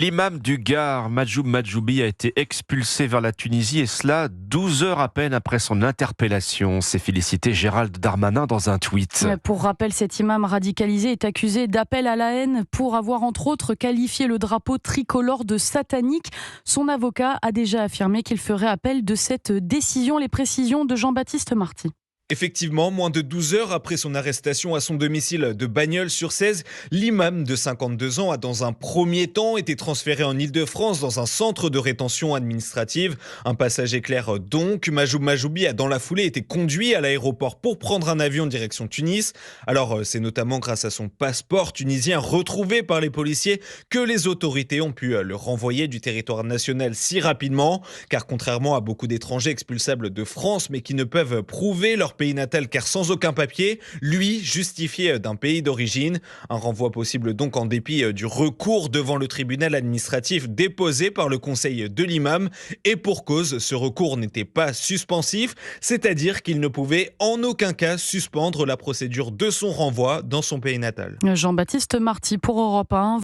L'imam du Gard, Majoub Majoubi, a été expulsé vers la Tunisie et cela 12 heures à peine après son interpellation. C'est félicité Gérald Darmanin dans un tweet. Pour rappel, cet imam radicalisé est accusé d'appel à la haine pour avoir entre autres qualifié le drapeau tricolore de satanique. Son avocat a déjà affirmé qu'il ferait appel de cette décision. Les précisions de Jean-Baptiste Marty. Effectivement, moins de 12 heures après son arrestation à son domicile de Bagnols-sur-Cèze, l'imam de 52 ans a dans un premier temps été transféré en Île-de-France dans un centre de rétention administrative. Un passage éclair donc. Majoub Majoubi a dans la foulée été conduit à l'aéroport pour prendre un avion direction Tunis. Alors c'est notamment grâce à son passeport tunisien retrouvé par les policiers que les autorités ont pu le renvoyer du territoire national si rapidement. Car contrairement à beaucoup d'étrangers expulsables de France mais qui ne peuvent prouver leur pays natal car sans aucun papier, lui justifié d'un pays d'origine. Un renvoi possible donc en dépit du recours devant le tribunal administratif déposé par le conseil de l'imam et pour cause, ce recours n'était pas suspensif, c'est-à-dire qu'il ne pouvait en aucun cas suspendre la procédure de son renvoi dans son pays natal. Jean-Baptiste Marty pour Europe 1.